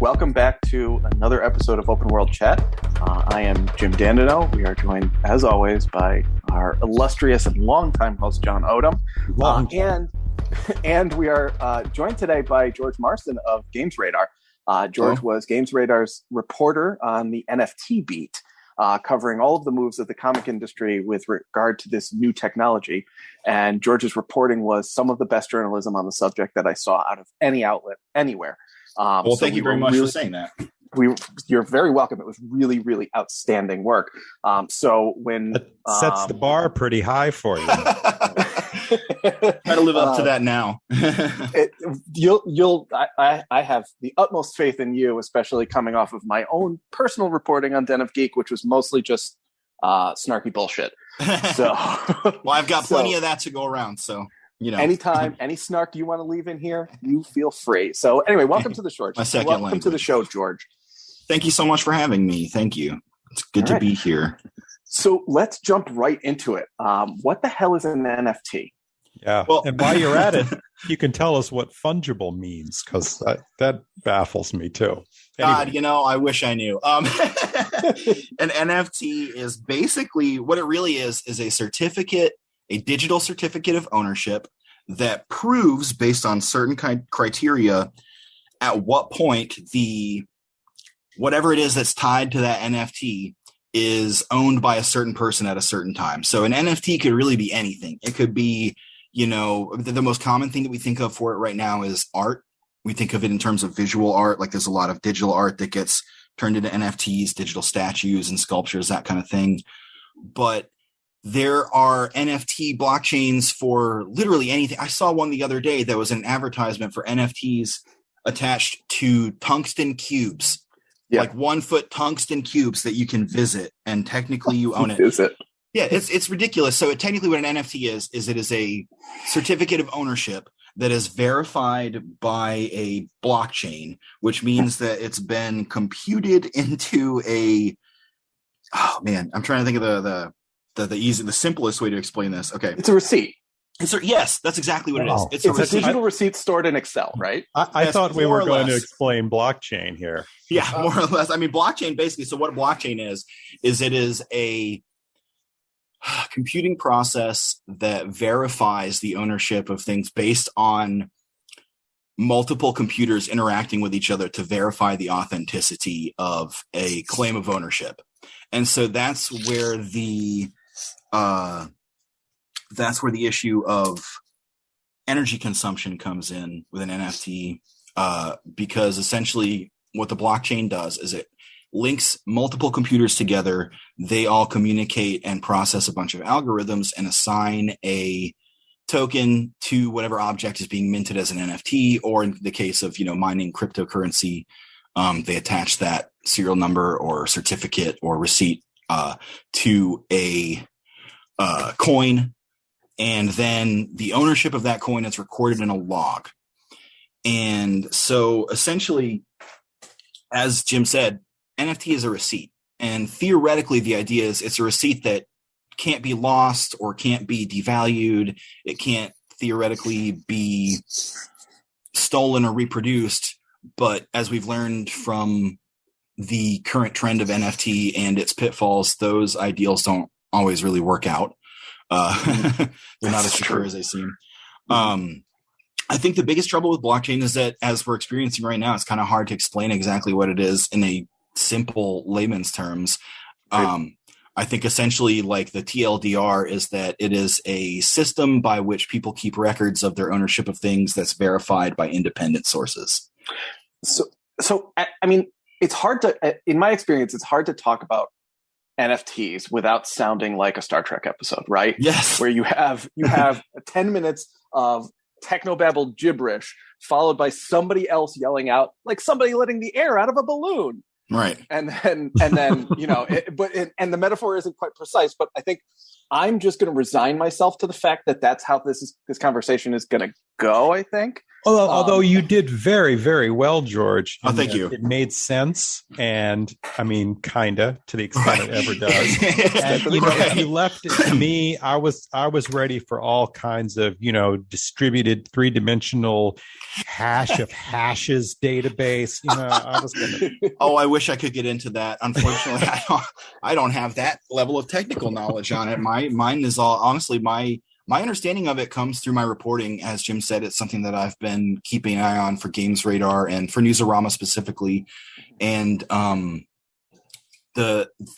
Welcome back to another episode of Open World Chat. I am Jim Dandino. We are joined, as always, by our illustrious and longtime host, John Odom. And we are joined today by George Marston of GamesRadar. George was GamesRadar's reporter on the NFT beat, covering all of the moves of the comic industry with regard to this new technology. And George's reporting was some of the best journalism on the subject that I saw out of any outlet anywhere. Well, thank you very much for saying that. You're very welcome. It was really, really outstanding work. So when it sets the bar pretty high for you. Try to live up to that now. I have the utmost faith in you, especially coming off of my own personal reporting on Den of Geek, which was mostly just snarky bullshit. So, well, I've got plenty of that to go around. So, you know, anytime, any snark you want to leave in here, you feel free. So, anyway, welcome to the show. Welcome to the show, George. Thank you so much for having me. Thank you. It's good to be here. So let's jump right into it. What the hell is an NFT? Yeah. Well, and while you're at it, you can tell us what fungible means, because that baffles me too. Anyway. God, I wish I knew. An NFT is basically what it really is a certificate, a digital certificate of ownership that proves, based on certain criteria, at what point whatever it is that's tied to that NFT is owned by a certain person at a certain time. So an NFT could really be anything. It could be, the most common thing that we think of for it right now is art. We think of it in terms of visual art. Like there's a lot of digital art that gets turned into NFTs, digital statues and sculptures, that kind of thing. But there are NFT blockchains for literally anything. I saw one the other day that was an advertisement for NFTs attached to tungsten cubes. Yeah. Like 1 foot tungsten cubes that you can visit, and technically you own it. Visit. Yeah, it's ridiculous. So technically what an NFT is it is a certificate of ownership that is verified by a blockchain, which means that it's been computed into I'm trying to think of the simplest way to explain this. Okay. It's a receipt. Yes, that's exactly what it is. It's a digital receipt stored in Excel, right? I thought we were going to explain blockchain here. Yeah, more or less. I mean, blockchain basically. So what blockchain is it is a computing process that verifies the ownership of things based on multiple computers interacting with each other to verify the authenticity of a claim of ownership. And so that's where the issue of energy consumption comes in with an NFT, because essentially what the blockchain does is it links multiple computers together. They all communicate and process a bunch of algorithms and assign a token to whatever object is being minted as an NFT, or in the case of, mining cryptocurrency, they attach that serial number or certificate or receipt to a coin. And then the ownership of that coin is recorded in a log. And so essentially, as Jim said, NFT is a receipt. And theoretically, the idea is it's a receipt that can't be lost or can't be devalued. It can't theoretically be stolen or reproduced. But as we've learned from the current trend of NFT and its pitfalls, those ideals don't always really work out. They're not as secure as they seem. I think the biggest trouble with blockchain is that, as we're experiencing right now, it's kind of hard to explain exactly what it is in a simple layman's terms. I think essentially, like, the TLDR is that it is a system by which people keep records of their ownership of things that's verified by independent sources. So I mean, it's hard to, in my experience, it's hard to talk about NFTs without sounding like a Star Trek episode, right? Yes. Where you have 10 minutes of technobabble gibberish followed by somebody else yelling out, like somebody letting the air out of a balloon. Right. And then the metaphor isn't quite precise, but I think I'm just going to resign myself to the fact that that's how this conversation is going to go, I think. Although you did very, very well, George. Oh, thank you. It made sense, and I mean, kinda to the extent it ever does. And if you left it to me, I was ready for all kinds of distributed 3-dimensional hash of hashes database. I was gonna. Oh, I wish I could get into that. Unfortunately, I don't have that level of technical knowledge on it. Mine is all honestly my understanding of it comes through my reporting. As Jim said, it's something that I've been keeping an eye on for GamesRadar and for Newsarama specifically. And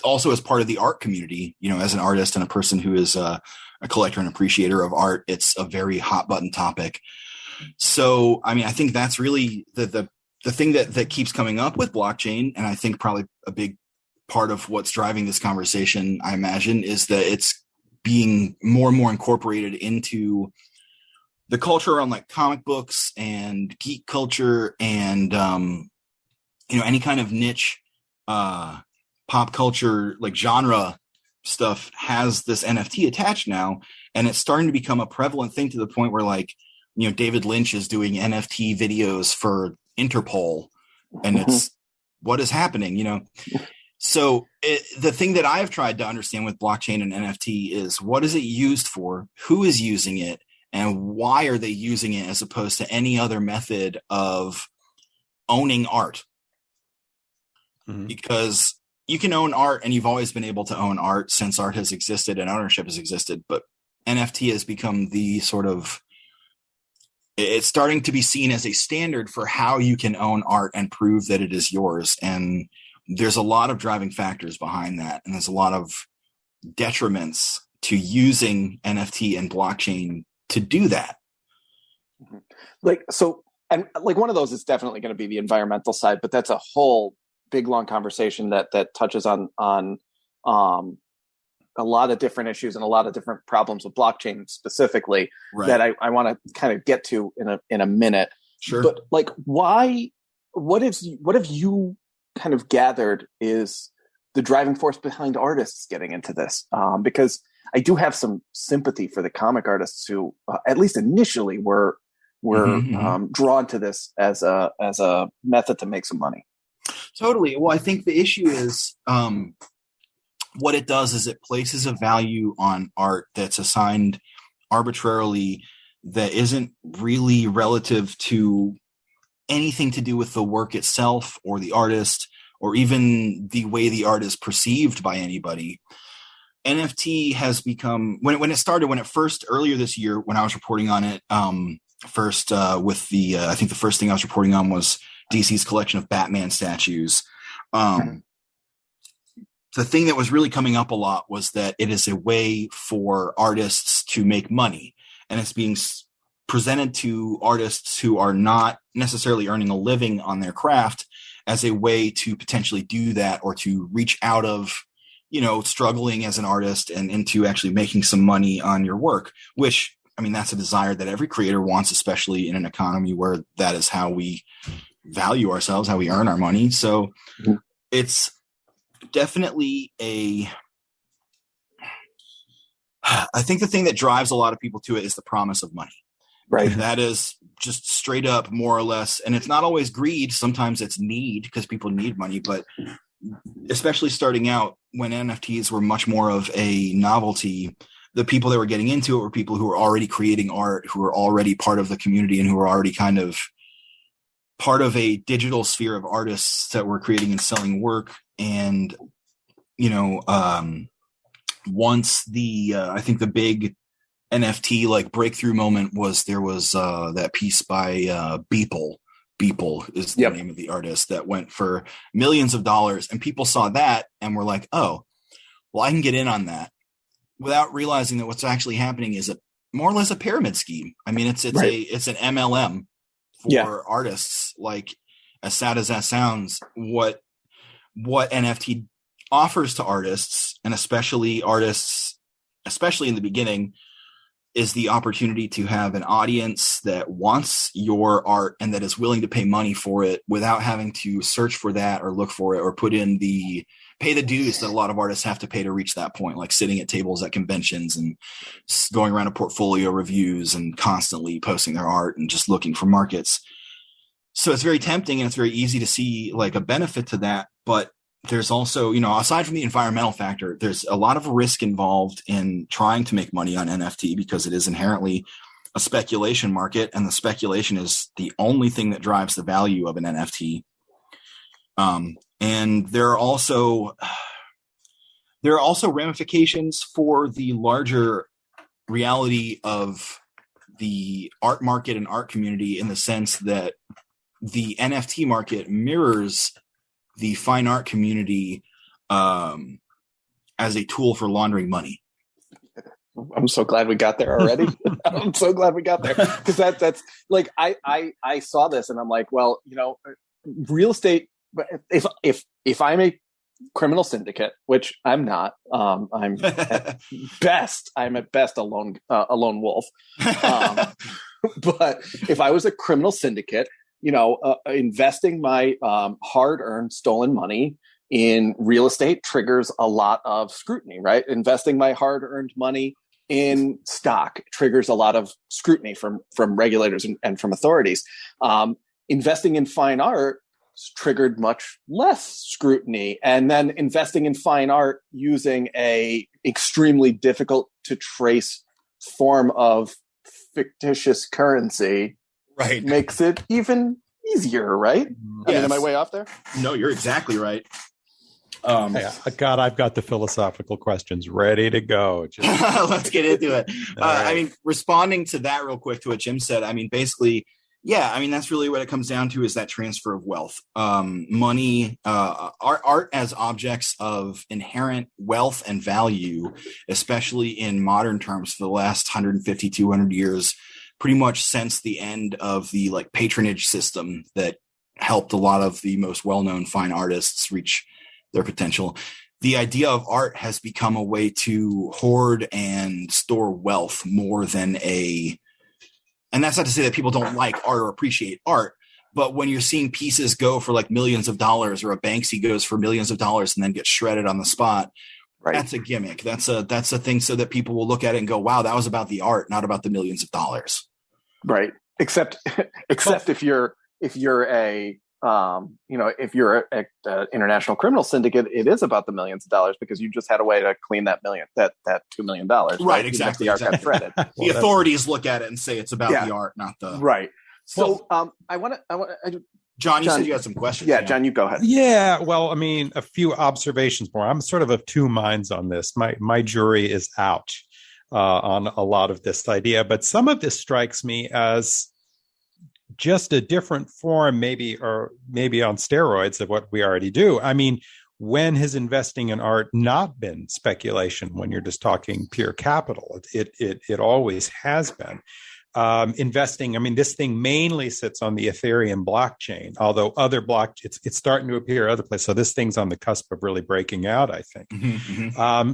also as part of the art community, as an artist and a person who is a collector and appreciator of art, it's a very hot button topic. So, I mean, I think that's really the thing that keeps coming up with blockchain. And I think probably a big part of what's driving this conversation, I imagine, is that it's being more and more incorporated into the culture around like comic books and geek culture and, any kind of niche, pop culture, like genre stuff has this NFT attached now. And it's starting to become a prevalent thing to the point where like, David Lynch is doing NFT videos for Interpol, and it's what is happening, So the thing that I've tried to understand with blockchain and NFT is what is it used for, who is using it, and why are they using it as opposed to any other method of owning art? Mm-hmm. Because you can own art, and you've always been able to own art since art has existed and ownership has existed. But NFT has become the sort of, it's starting to be seen as a standard for how you can own art and prove that it is yours. And there's a lot of driving factors behind that. And there's a lot of detriments to using NFT and blockchain to do that. And one of those is definitely going to be the environmental side, but that's a whole big, long conversation that touches on a lot of different issues and a lot of different problems with blockchain specifically, right, that I want to kind of get to in a minute. Sure. But what have you kind of gathered is the driving force behind artists getting into this? Because I do have some sympathy for the comic artists who, at least initially, were drawn to this as a method to make some money. Totally. Well, I think the issue is what it does is it places a value on art that's assigned arbitrarily that isn't really relative to anything to do with the work itself or the artist or even the way the art is perceived by anybody. NFT has become, when it first earlier this year, when I was reporting on it, with the, I think the first thing I was reporting on was DC's collection of Batman statues. The thing that was really coming up a lot was that it is a way for artists to make money, and it's being presented to artists who are not necessarily earning a living on their craft as a way to potentially do that or to reach out of, struggling as an artist and into actually making some money on your work, which, I mean, that's a desire that every creator wants, especially in an economy where that is how we value ourselves, how we earn our money. So it's definitely I think the thing that drives a lot of people to it is the promise of money. Right. That is just straight up, more or less. And it's not always greed. Sometimes it's need, because people need money. But especially starting out when NFTs were much more of a novelty, the people that were getting into it were people who were already creating art, who were already part of the community, and who were already kind of part of a digital sphere of artists that were creating and selling work. And, once I think the big NFT breakthrough moment was there was that piece by Beeple. Beeple is the name of the artist, that went for millions of dollars, and people saw that and were like, oh, well, I can get in on that, without realizing that what's actually happening is more or less a pyramid scheme. I mean, it's right. It's an MLM for artists. Like, as sad as that sounds, what NFT offers to artists, and especially in the beginning, is the opportunity to have an audience that wants your art and that is willing to pay money for it without having to search for that or look for it or put in the pay the dues that a lot of artists have to pay to reach that point, like sitting at tables at conventions and going around to portfolio reviews and constantly posting their art and just looking for markets. So it's very tempting and it's very easy to see like a benefit to that. But there's also, aside from the environmental factor, there's a lot of risk involved in trying to make money on NFT because it is inherently a speculation market, and the speculation is the only thing that drives the value of an NFT. And there are also ramifications for the larger reality of the art market and art community, in the sense that the NFT market mirrors the fine art community as a tool for laundering money. I'm so glad we got there already. I'm so glad we got there, because that's like I saw this and I'm like, well, real estate. But if I'm a criminal syndicate, which I'm not, I'm at best a lone wolf. But if I was a criminal syndicate, investing my hard-earned stolen money in real estate triggers a lot of scrutiny, right? Investing my hard-earned money in stock triggers a lot of scrutiny from regulators and from authorities. Investing in fine art triggered much less scrutiny. And then investing in fine art using a extremely difficult to trace form of fictitious currency makes it even easier, right? Yes. I mean, am I way off there? No, you're exactly right. God, I've got the philosophical questions ready to go. Let's get into it. Right. I mean, responding to that real quick to what Jim said, I mean, basically, yeah, I mean, that's really what it comes down to, is that transfer of wealth. Money, art as objects of inherent wealth and value, especially in modern terms for the last 150, 200 years, pretty much since the end of the like patronage system that helped a lot of the most well-known fine artists reach their potential. The idea of art has become a way to hoard and store wealth more than and that's not to say that people don't like art or appreciate art, but when you're seeing pieces go for like millions of dollars, or a Banksy goes for millions of dollars and then gets shredded on the spot, right, that's a gimmick. That's a thing so that people will look at it and go, wow, that was about the art, not about the millions of dollars. Right. Except if you're a international criminal syndicate, it is about the millions of dollars, because you just had a way to clean that $2 million. Right. Exactly. The art got shredded. The authorities look at it and say it's about the art, not the right. So John, you said you had some questions. Yeah, John, you go ahead. Yeah. Well, I mean, a few observations more. I'm sort of two minds on this. My jury is out on a lot of this idea, but some of this strikes me as just a different form, maybe on steroids, of what we already do. I mean, when has investing in art not been speculation when you're just talking pure capital? It always has been. Investing, I mean, this thing mainly sits on the Ethereum blockchain, although other it's starting to appear other places. So this thing's on the cusp of really breaking out, I think.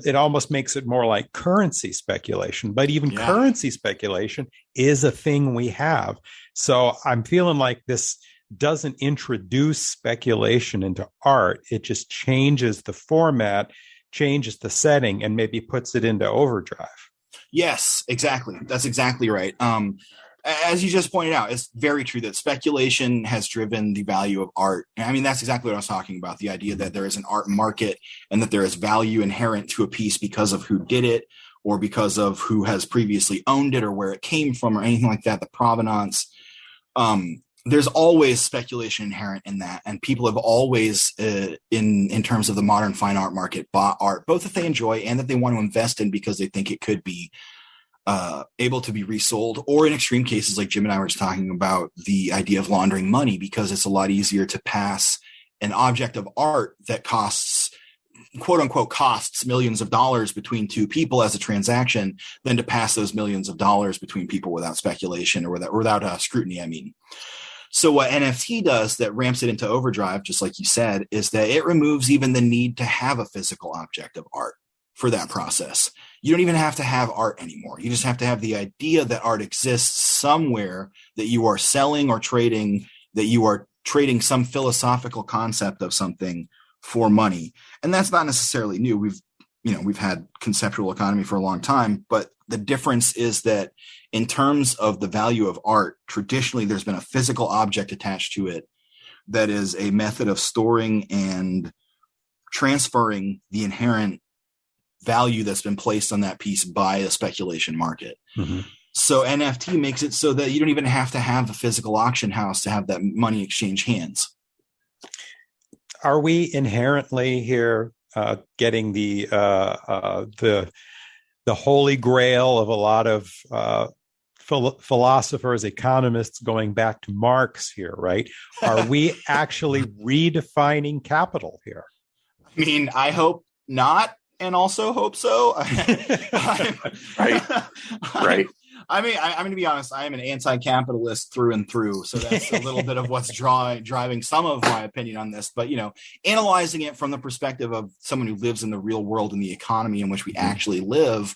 It almost makes it more like currency speculation, but even currency speculation is a thing we have. So I'm feeling like this doesn't introduce speculation into art. It just changes the format, changes the setting, and maybe puts it into overdrive. Yes, exactly. That's exactly right. As you just pointed out, it's very true that speculation has driven the value of art. I mean, that's exactly what I was talking about. The idea that there is an art market and that there is value inherent to a piece because of who did it, or because of who has previously owned it, or where it came from, or anything like that, the provenance. There's always speculation inherent in that. And people have always, in terms of the modern fine art market, bought art, both that they enjoy and that they want to invest in because they think it could be able to be resold, or in extreme cases, like Jim and I were just talking about, the idea of laundering money, because it's a lot easier to pass an object of art that costs, quote unquote, costs millions of dollars between two people as a transaction than to pass those millions of dollars between people without speculation or without scrutiny, I mean. So what NFT does that ramps it into overdrive, just like you said, is that it removes even the need to have a physical object of art for that process. You don't even have to have art anymore. You just have to have the idea that art exists somewhere, that you are selling or trading, that you are trading some philosophical concept of something for money. And that's not necessarily new. We've had conceptual economy for a long time, but the difference is that in terms of the value of art, traditionally there's been a physical object attached to it that is a method of storing and transferring the inherent value that's been placed on that piece by a speculation market. Mm-hmm. So NFT makes it so that you don't even have to have a physical auction house to have that money exchange hands. Are we inherently here getting the holy grail of a lot of philosophers, economists, going back to Marx here, right? Are we actually redefining capital here? I mean, I hope not, and also hope so. Right. I mean, I'm going to be honest. I am an anti-capitalist through and through. So that's a little bit of what's driving some of my opinion on this. But, analyzing it from the perspective of someone who lives in the real world and the economy in which we actually live,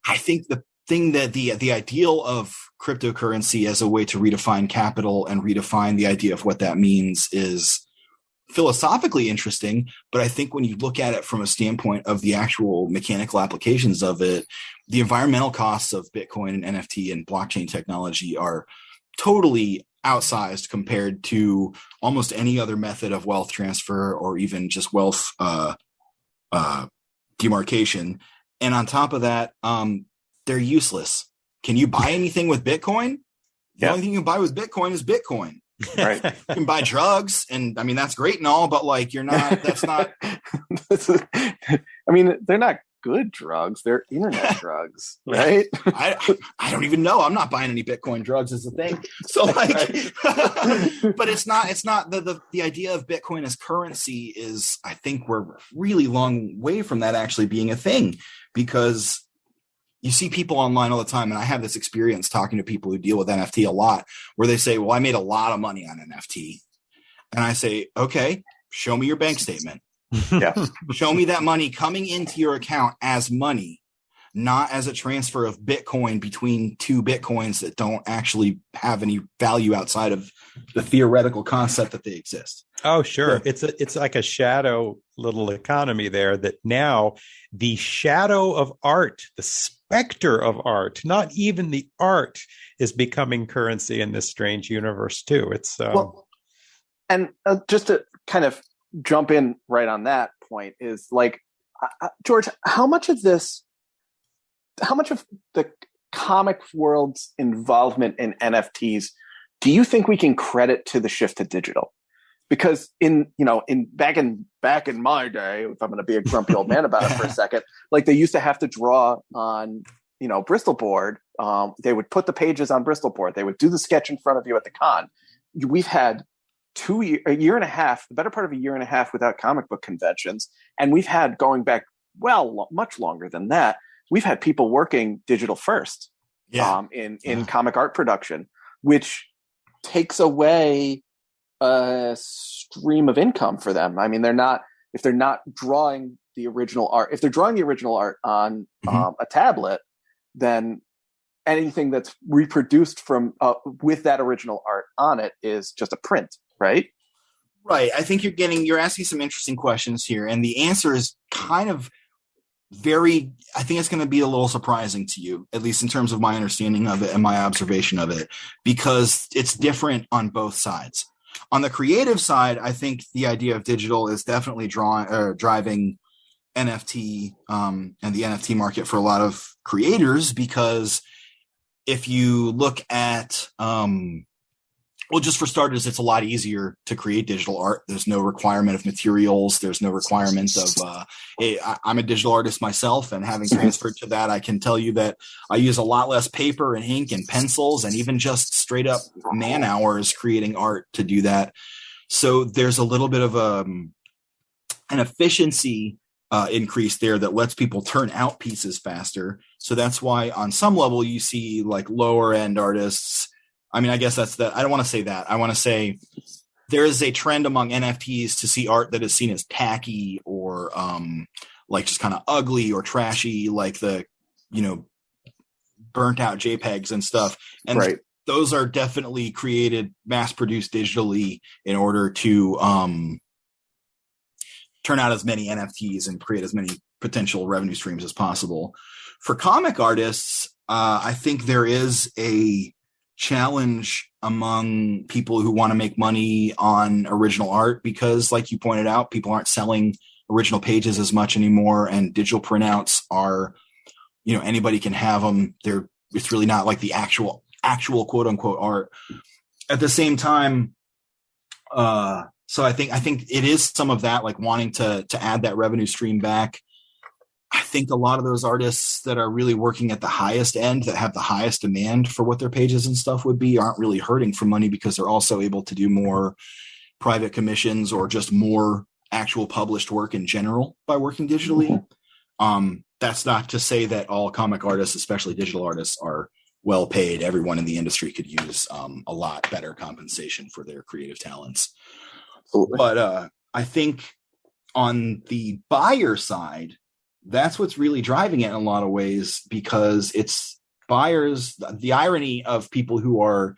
I think the thing that the ideal of cryptocurrency as a way to redefine capital and redefine the idea of what that means is philosophically interesting. But I think when you look at it from a standpoint of the actual mechanical applications of it, the environmental costs of Bitcoin and NFT and blockchain technology are totally outsized compared to almost any other method of wealth transfer or even just wealth demarcation. And on top of that, they're useless. Can you buy anything with Bitcoin? The only thing you can buy with Bitcoin is Bitcoin. Right. You can buy drugs, and I mean that's great and all, but that's not. I mean, they're not good drugs. They're internet drugs, right? I don't even know. I'm not buying any Bitcoin drugs is the thing. So but it's not the idea of Bitcoin as currency is, I think we're really long way from that actually being a thing, because you see people online all the time, and I have this experience talking to people who deal with NFT a lot, where they say, well, I made a lot of money on NFT. And I say, okay, show me your bank statement. Yeah. Show me that money coming into your account as money, not as a transfer of Bitcoin between two Bitcoins that don't actually have any value outside of the theoretical concept that they exist. Oh, sure. Yeah. It's like a shadow little economy there, that now the shadow of art, the specter of art, not even the art, is becoming currency in this strange universe too. It's and just to kind of jump in right on that point is George, how much of the comic world's involvement in NFTs do you think we can credit to the shift to digital? Because back in my day, if I'm going to be a grumpy old man about it for a second, they used to have to draw on, Bristol board. They would put the pages on Bristol board. They would do the sketch in front of you at the con. We've had a year and a half, the better part of a year and a half without comic book conventions. And we've had, going back, much longer than that, we've had people working digital first in comic art production, which takes away a stream of income for them. I mean, if they're not drawing the original art, if they're drawing the original art on a tablet, then anything that's reproduced from with that original art on it is just a print, right? Right. I think you're asking some interesting questions here, and the answer is kind of I think it's going to be a little surprising to you, at least in terms of my understanding of it and my observation of it, because it's different on both sides. On the creative side, I think the idea of digital is definitely driving NFT and the NFT market for a lot of creators, because if you look at, just for starters, it's a lot easier to create digital art. There's no requirement of materials. There's no requirement of, I'm a digital artist myself, and having transferred to that, I can tell you that I use a lot less paper and ink and pencils and even just straight up man hours creating art to do that. So there's a little bit of an efficiency increase there that lets people turn out pieces faster. So that's why on some level you see lower end artists. I mean, I guess I don't want to say that. I want to say there is a trend among NFTs to see art that is seen as tacky or just kind of ugly or trashy, like the, burnt out JPEGs and stuff. And right. Those are definitely created, mass produced digitally in order to turn out as many NFTs and create as many potential revenue streams as possible. For comic artists, I think there is a challenge among people who want to make money on original art because, like you pointed out, people aren't selling original pages as much anymore, and digital printouts are, anybody can have them. It's really not like the actual quote unquote art. At the same time, so I think it is some of that, like wanting to add that revenue stream back. I think a lot of those artists that are really working at the highest end, that have the highest demand for what their pages and stuff would be, aren't really hurting for money because they're also able to do more private commissions or just more actual published work in general by working digitally. That's not to say that all comic artists, especially digital artists, are well paid. Everyone in the industry could use a lot better compensation for their creative talents. Absolutely. But I think on the buyer side, that's what's really driving it in a lot of ways, because it's buyers. The irony of people who are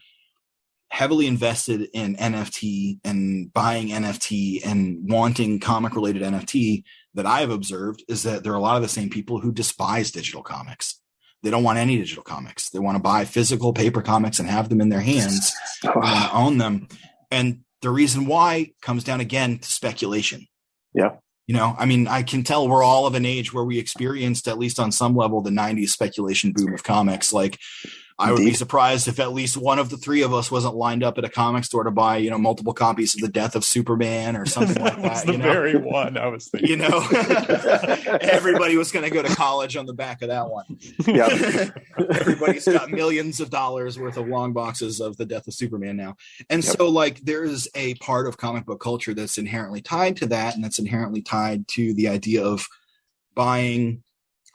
heavily invested in NFT and buying NFT and wanting comic related NFT that I have observed is that there are a lot of the same people who despise digital comics. They don't want any digital comics. They want to buy physical paper comics and have them in their hands. They want to own them. And the reason why comes down again to speculation. Yeah. I can tell we're all of an age where we experienced, at least on some level, the 90s speculation boom of comics. Like, I would be surprised if at least one of the three of us wasn't lined up at a comic store to buy, multiple copies of The Death of Superman or something like that. That was the very one I was thinking. Everybody was going to go to college on the back of that one. Yeah. Everybody's got millions of dollars worth of long boxes of The Death of Superman now. And so, there's a part of comic book culture that's inherently tied to that, and that's inherently tied to the idea of buying,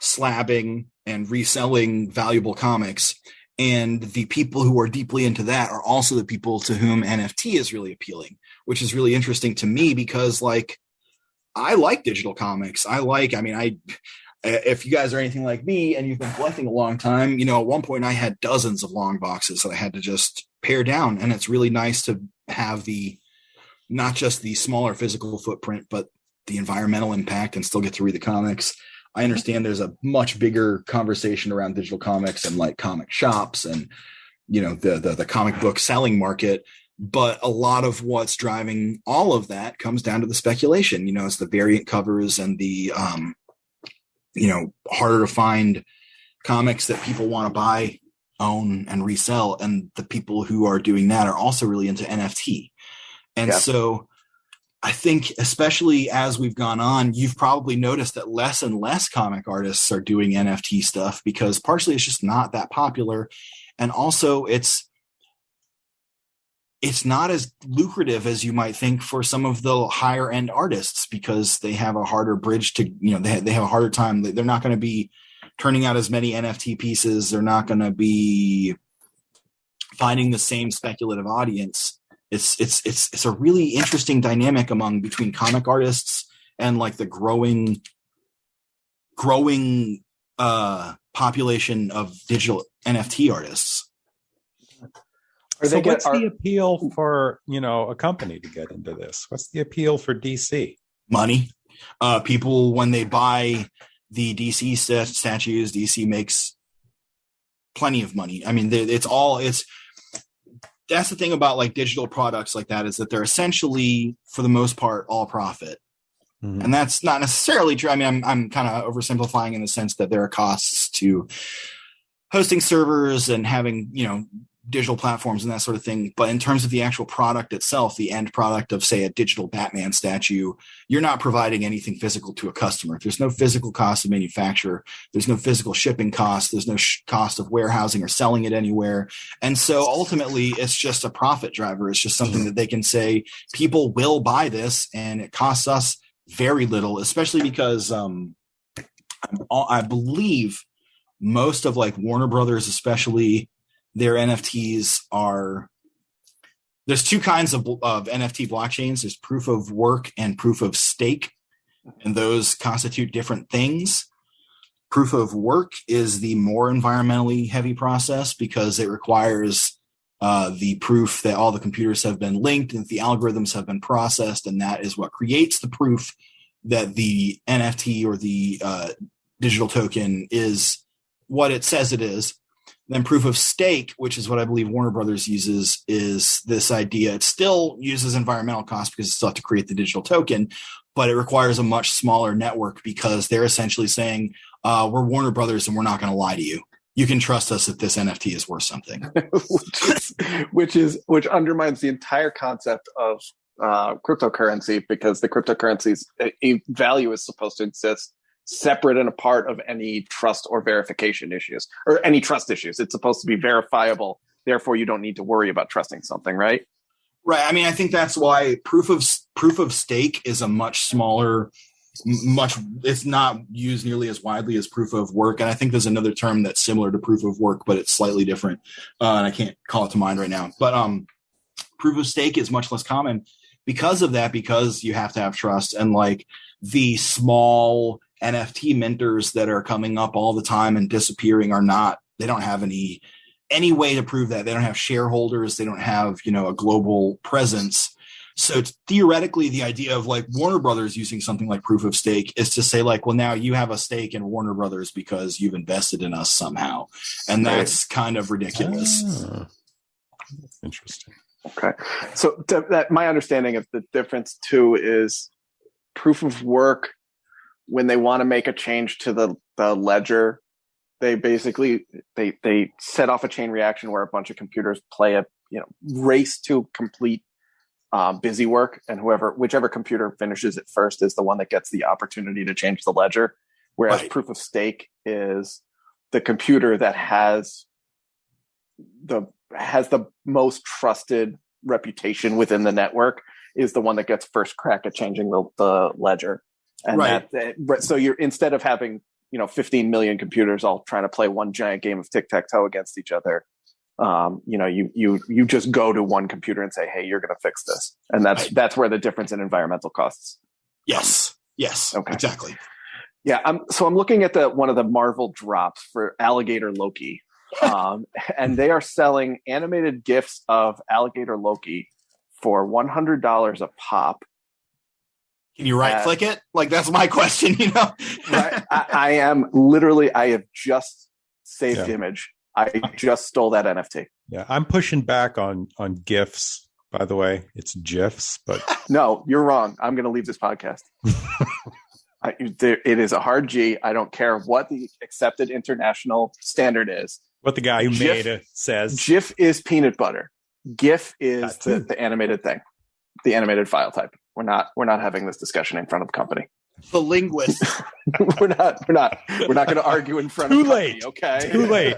slabbing, and reselling valuable comics. And the people who are deeply into that are also the people to whom NFT is really appealing, which is really interesting to me because, I like digital comics. If you guys are anything like me and you've been collecting a long time, at one point I had dozens of long boxes that I had to just pare down. And it's really nice to have not just the smaller physical footprint, but the environmental impact and still get to read the comics. I understand there's a much bigger conversation around digital comics and comic shops and, the comic book selling market. But a lot of what's driving all of that comes down to the speculation. It's the variant covers and the, harder to find comics that people want to buy, own, and resell. And the people who are doing that are also really into NFT. And so I think, especially as we've gone on, you've probably noticed that less and less comic artists are doing NFT stuff because partially it's just not that popular. And also it's not as lucrative as you might think for some of the higher end artists because they have a harder bridge to, they have a harder time. They're not going to be turning out as many NFT pieces. They're not going to be finding the same speculative audience. It's a really interesting dynamic between comic artists and the growing population of digital NFT artists. So what's the appeal for, a company to get into this? What's the appeal for DC? Money. People, when they buy the DC statues, DC makes plenty of money. That's the thing about digital products like that is that they're essentially, for the most part, all profit. Mm-hmm. And that's not necessarily true. I'm kind of oversimplifying in the sense that there are costs to hosting servers and having, digital platforms and that sort of thing. But in terms of the actual product itself, the end product of, say, a digital Batman statue, you're not providing anything physical to a customer. There's no physical cost of manufacture. There's no physical shipping cost. There's no cost of warehousing or selling it anywhere. And so ultimately it's just a profit driver. It's just something that they can say, people will buy this and it costs us very little, especially because I believe most of Warner Brothers, especially, their NFTs there's two kinds of NFT blockchains. There's proof of work and proof of stake, and those constitute different things. Proof of work is the more environmentally heavy process because it requires the proof that all the computers have been linked and the algorithms have been processed, and that is what creates the proof that the NFT or the digital token is what it says it is. Then proof of stake, which is what I believe Warner Brothers uses, is this idea. It still uses environmental costs because it's still have to create the digital token, but it requires a much smaller network because they're essentially saying, we're Warner Brothers and we're not going to lie to you. You can trust us that this NFT is worth something. which undermines the entire concept of cryptocurrency, because the cryptocurrency's value is supposed to exist separate and apart of any trust or verification issues or any trust issues. It's supposed to be verifiable. Therefore, you don't need to worry about trusting something, right? Right. I mean, I think that's why proof of stake is a much smaller, it's not used nearly as widely as proof of work. And I think there's another term that's similar to proof of work, but it's slightly different. And I can't call it to mind right now. But proof of stake is much less common because of that, because you have to have trust. And like the small NFT minters that are coming up all the time and disappearing they don't have any way to prove that. They don't have shareholders. They don't have, a global presence. So it's theoretically the idea of like Warner Brothers using something like proof of stake is to say like, well, now you have a stake in Warner Brothers because you've invested in us somehow. And that's kind of ridiculous. That's interesting. Okay. So that my understanding of the difference too is proof of work. When they want to make a change to the ledger, they basically they set off a chain reaction where a bunch of computers play a race to complete busy work, and whichever computer finishes it first is the one that gets the opportunity to change the ledger. Whereas proof of stake is the computer that has the most trusted reputation within the network is the one that gets first crack at changing the ledger. And so you're, instead of having 15 million computers all trying to play one giant game of tic-tac-toe against each other, you just go to one computer and say, hey, you're going to fix this. And that's where the difference in environmental costs. Yes. Okay. Exactly. Yeah. So I'm looking at one of the Marvel drops for Alligator Loki. And they are selling animated GIFs of Alligator Loki for $100 a pop. Can you right click it? Like, that's my question, Right. I have just saved image. I just stole that NFT. Yeah. I'm pushing back on GIFs, by the way. It's GIFs, but no, you're wrong. I'm going to leave this podcast. It is a hard G. I don't care what the accepted international standard is. What the guy who made it says. GIF is peanut butter. GIF is the animated thing, the animated file type. We're not having this discussion in front of the company. The linguist. we're not going to argue in front of the company. Okay. Too late.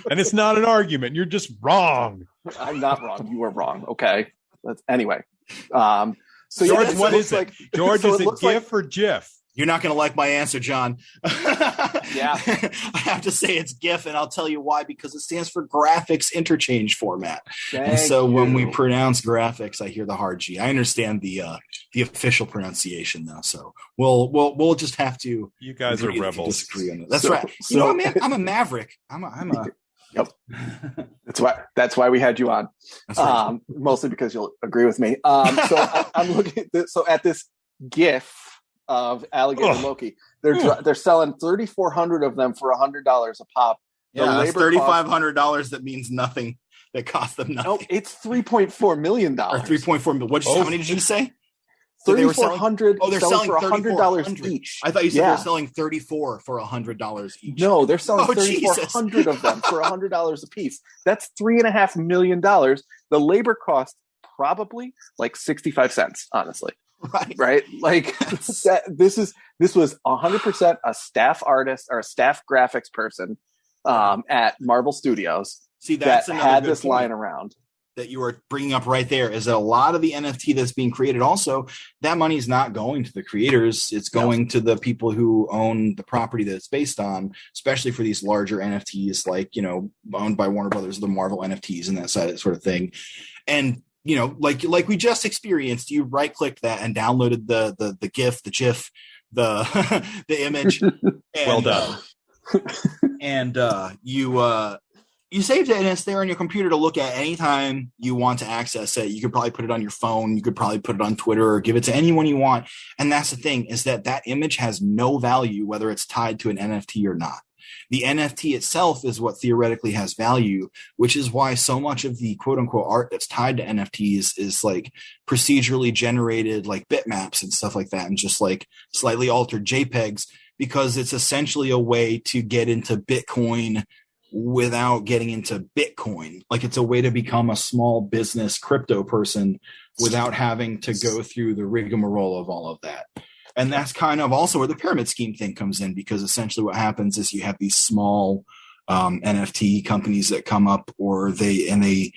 And it's not an argument. You're just wrong. I'm not wrong. You are wrong. Okay. Anyway. So George, what is it? George, is it GIF or GIF? You're not going to like my answer, John. Yeah. I have to say it's GIF, and I'll tell you why, because it stands for graphics interchange format. When we pronounce graphics, I hear the hard G. I understand the official pronunciation, though. So we'll just have to. You guys are rebels. Disagree on that. That's right. Man, I'm a maverick. I'm a. Yep. That's why we had you on. Right. Mostly because you'll agree with me. So I'm looking at this. So at this GIF of Alligator Loki, they're selling 3,400 of them for $100 a pop. Yeah, that's $3,500. That means nothing. That cost them nothing. No, it's $3.4 million. Or $3.4 million. How many did you say? 3,400. They're selling for $100 each. I thought you said they're selling 34 for $100 each. No, they're selling 3,400 of them for $100 a piece. That's $3.5 million. The labor cost probably like 65 cents, honestly. Right. Like this was 100% a staff artist or a staff graphics person at Marvel Studios. See, that's that had this line around that you were bringing up right there, is that a lot of the NFT that's being created, also that money is not going to the creators. It's going to the people who own the property that it's based on, especially for these larger NFTs, like, owned by Warner Brothers, the Marvel NFTs and that sort of thing. And like we just experienced, you right clicked that and downloaded the GIF, the GIF, the the image. And, well done. And you you saved it and it's there on your computer to look at anytime you want to access it. You could probably put it on your phone. You could probably put it on Twitter or give it to anyone you want. And that's the thing, is that image has no value, whether it's tied to an NFT or not. The NFT itself is what theoretically has value, which is why so much of the quote unquote art that's tied to NFTs is like procedurally generated, like bitmaps and stuff like that, and just like slightly altered JPEGs, because it's essentially a way to get into Bitcoin without getting into Bitcoin. Like, it's a way to become a small business crypto person without having to go through the rigmarole of all of that. And that's kind of also where the pyramid scheme thing comes in, because essentially what happens is you have these small NFT companies that come up, or they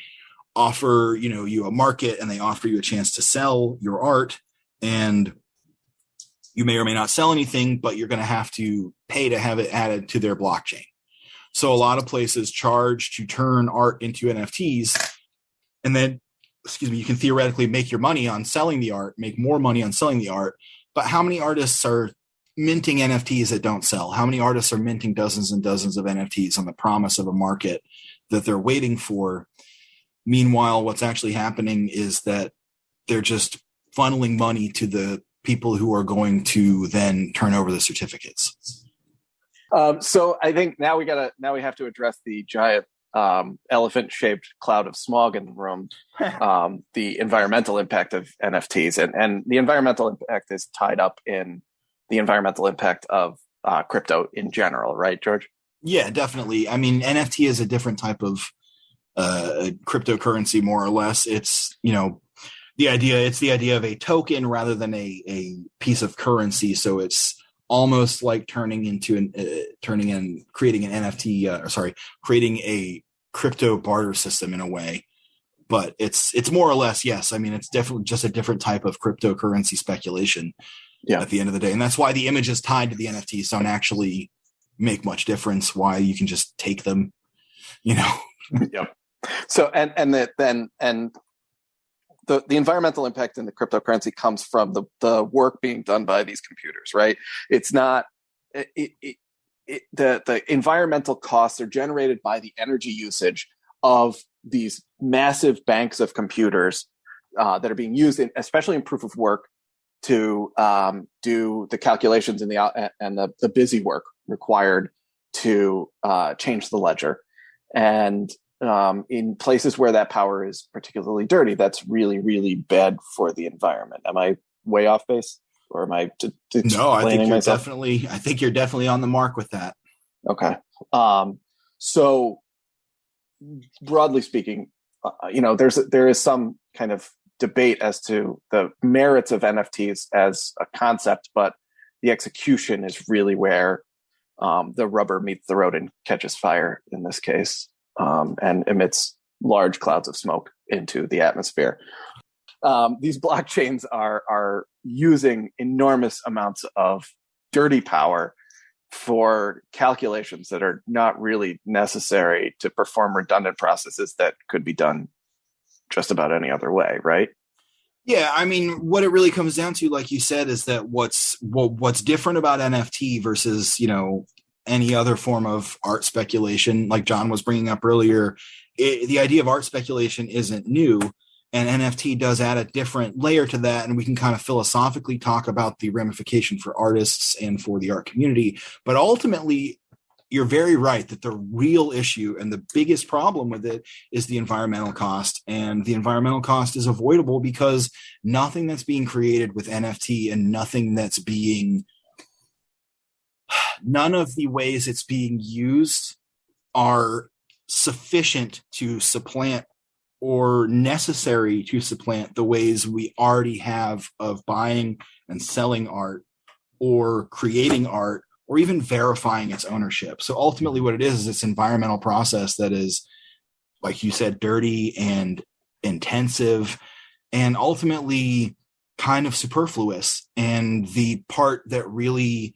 offer, you a market, and they offer you a chance to sell your art, and you may or may not sell anything, but you're going to have to pay to have it added to their blockchain. So a lot of places charge to turn art into NFTs, and then, you can theoretically make your money on selling the art, make more money on selling the art. But how many artists are minting NFTs that don't sell? How many artists are minting dozens and dozens of NFTs on the promise of a market that they're waiting for? Meanwhile, what's actually happening is that they're just funneling money to the people who are going to then turn over the certificates. So I think now we have to address the giant elephant-shaped cloud of smog in the room, the environmental impact of NFTs, and the environmental impact is tied up in the environmental impact of crypto in general, right, George? Yeah, definitely. I mean, NFT is a different type of cryptocurrency, more or less. It's the idea of a token rather than a piece of currency. So it's almost like creating an NFT, creating a crypto barter system in a way. But it's more or less, yes. I mean, it's definitely just a different type of cryptocurrency speculation at the end of the day. And that's why the images tied to the NFTs don't actually make much difference, why you can just take them, Yep. So, the environmental impact in the cryptocurrency comes from the work being done by these computers, right? It's not the environmental costs are generated by the energy usage of these massive banks of computers that are being used, especially in proof of work, to do the calculations and the busy work required to change the ledger. And in places where that power is particularly dirty, that's really, really bad for the environment. Am I way off base, or am I? No, I think you're definitely on the mark with that. Okay. So broadly speaking, there is some kind of debate as to the merits of NFTs as a concept, but the execution is really where the rubber meets the road and catches fire in this case. And emits large clouds of smoke into the atmosphere. These blockchains are using enormous amounts of dirty power for calculations that are not really necessary to perform redundant processes that could be done just about any other way, right? Yeah, I mean, what it really comes down to, like you said, is that what's different about NFT versus, any other form of art speculation, like John was bringing up earlier, the idea of art speculation isn't new, and NFT does add a different layer to that, and we can kind of philosophically talk about the ramification for artists and for the art community. But ultimately, you're very right that the real issue and the biggest problem with it is the environmental cost, and the environmental cost is avoidable because nothing that's being created with NFT and none of the ways it's being used are sufficient to supplant or necessary to supplant the ways we already have of buying and selling art or creating art or even verifying its ownership. So ultimately what it is this environmental process that is, like you said, dirty and intensive and ultimately kind of superfluous. And the part that really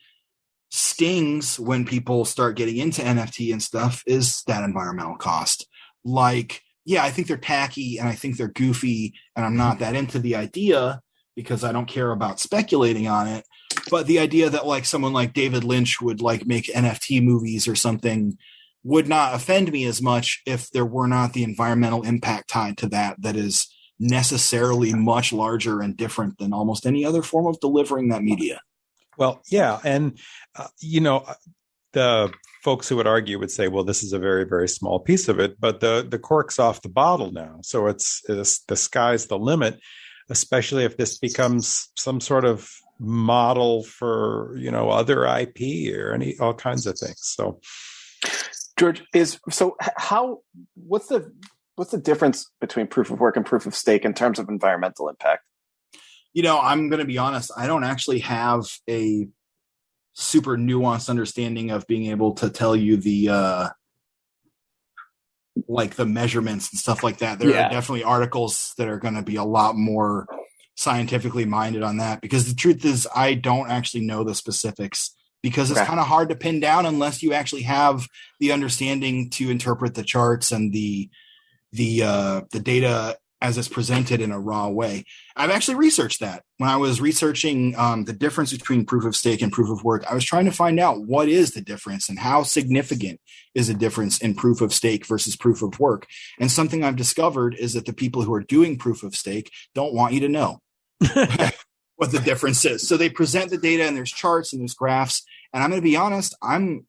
stings when people start getting into NFT and stuff is that environmental cost. Like, yeah, I think they're tacky and I think they're goofy and I'm not that into the idea because I don't care about speculating on it. But the idea that like someone like David Lynch would like make NFT movies or something would not offend me as much if there were not the environmental impact tied to that is necessarily much larger and different than almost any other form of delivering that media. Well, yeah. And, the folks who would argue would say, well, this is a very, very small piece of it, but the cork's off the bottle now. So it's the sky's the limit, especially if this becomes some sort of model for, other IP or all kinds of things. So, George, what's the difference between proof of work and proof of stake in terms of environmental impact? I'm going to be honest. I don't actually have a super nuanced understanding of being able to tell you the measurements and stuff like that. There are definitely articles that are going to be a lot more scientifically minded on that, because the truth is I don't actually know the specifics, because it's kind of hard to pin down unless you actually have the understanding to interpret the charts and the data as it's presented in a raw way. I've actually researched that. When I was researching the difference between proof of stake and proof of work, I was trying to find out what is the difference and how significant is the difference in proof of stake versus proof of work. And something I've discovered is that the people who are doing proof of stake don't want you to know what the difference is. So they present the data and there's charts and there's graphs. And I'm going to be honest, I'm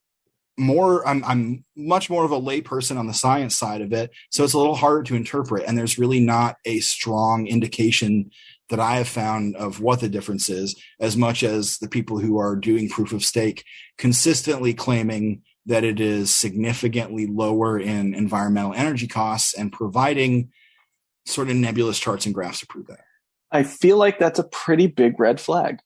much more of a lay person on the science side of it. So it's a little harder to interpret. And there's really not a strong indication that I have found of what the difference is, as much as the people who are doing proof of stake consistently claiming that it is significantly lower in environmental energy costs and providing sort of nebulous charts and graphs to prove that. I feel like that's a pretty big red flag.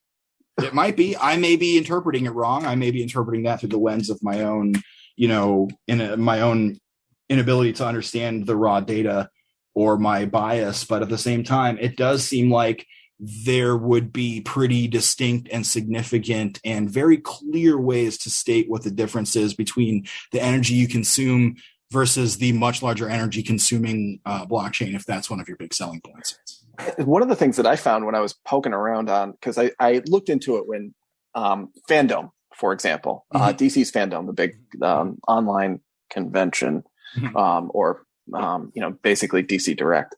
It might be. I may be interpreting it wrong. I may be interpreting that through the lens of my own, my own inability to understand the raw data or my bias. But at the same time, it does seem like there would be pretty distinct and significant and very clear ways to state what the difference is between the energy you consume versus the much larger energy consuming blockchain, if that's one of your big selling points. One of the things that I found when I was poking around on, because I looked into it when Fandom, for example, DC's Fandom, the big online convention, or basically DC Direct,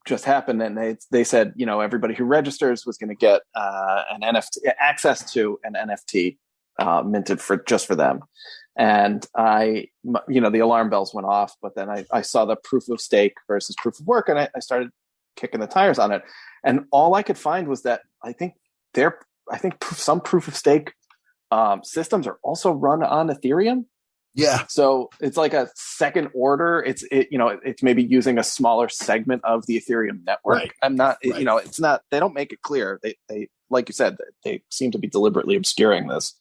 just happened, and they said everybody who registers was going to get an NFT, access to an NFT minted for them. And the alarm bells went off, but then I saw the proof of stake versus proof of work, and I started kicking the tires on it. And all I could find was that I think some proof of stake systems are also run on Ethereum. Yeah. So it's like a second order. It's maybe using a smaller segment of the Ethereum network. Right. I'm not, it's not, they don't make it clear. They, like you said, they seem to be deliberately obscuring this.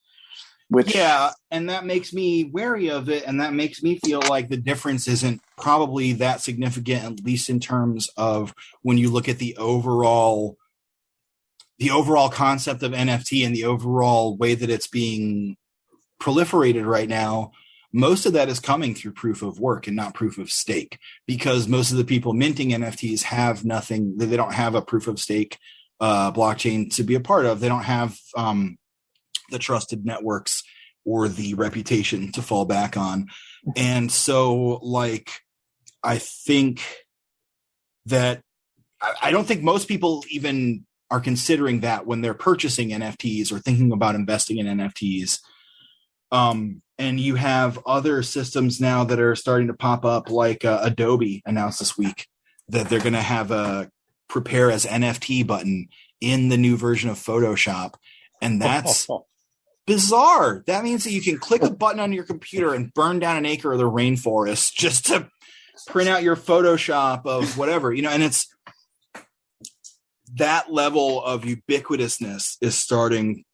And that makes me wary of it, and that makes me feel like the difference isn't probably that significant, at least in terms of when you look at the overall concept of NFT and the overall way that it's being proliferated right now. Most of that is coming through proof of work and not proof of stake, because most of the people minting NFTs have nothing. They don't have a proof of stake blockchain to be a part of. They don't have the trusted networks or the reputation to fall back on. And so I think that I don't think most people even are considering that when they're purchasing NFTs or thinking about investing in NFTs. And you have other systems now that are starting to pop up, like Adobe announced this week that they're going to have a prepare as NFT button in the new version of Photoshop. And that's bizarre. That means that you can click a button on your computer and burn down an acre of the rainforest just to print out your Photoshop of whatever, and it's that level of ubiquitousness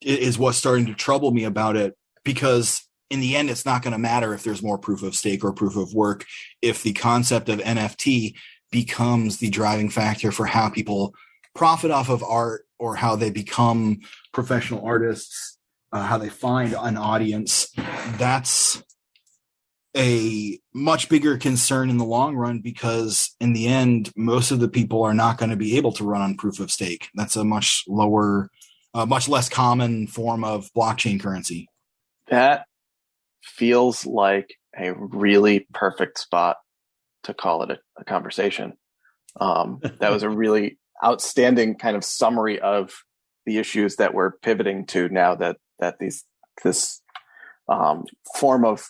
is what's starting to trouble me about it, because in the end, it's not going to matter if there's more proof of stake or proof of work if the concept of NFT becomes the driving factor for how people profit off of art or how they become professional artists. How they find an audience. That's a much bigger concern in the long run, because in the end, most of the people are not going to be able to run on proof of stake. That's a much less common form of blockchain currency. That feels like a really perfect spot to call it a conversation. That was a really outstanding kind of summary of the issues that we're pivoting to now that this form of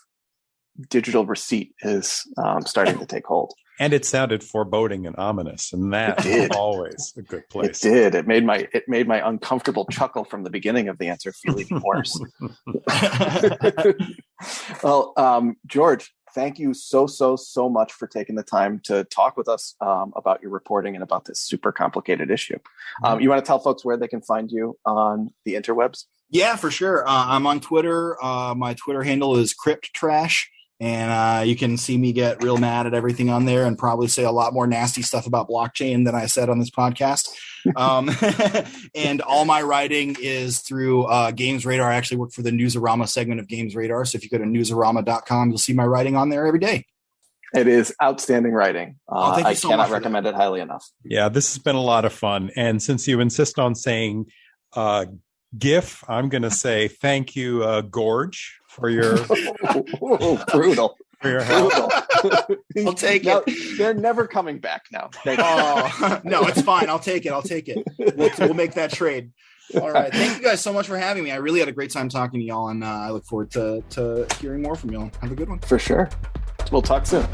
digital receipt is starting to take hold. And it sounded foreboding and ominous, and that's always a good place. It did. It made my uncomfortable chuckle from the beginning of the answer feel even worse. Well, George, thank you so much for taking the time to talk with us about your reporting and about this super complicated issue. You want to tell folks where they can find you on the interwebs? Yeah, for sure. I'm on Twitter. My Twitter handle is CryptTrash. And you can see me get real mad at everything on there and probably say a lot more nasty stuff about blockchain than I said on this podcast. And all my writing is through GamesRadar. I actually work for the Newsarama segment of GamesRadar. So if you go to newsarama.com, you'll see my writing on there every day. It is outstanding writing. Thank you so much. I cannot recommend it highly enough. Yeah, this has been a lot of fun. And since you insist on saying GIF, I'm going to say thank you, Gorge, for your brutal. For your help. I'll take it. They're never coming back now. No, it's fine. I'll take it. We'll make that trade. All right. Thank you guys so much for having me. I really had a great time talking to y'all, and I look forward to hearing more from y'all. Have a good one. For sure. We'll talk soon.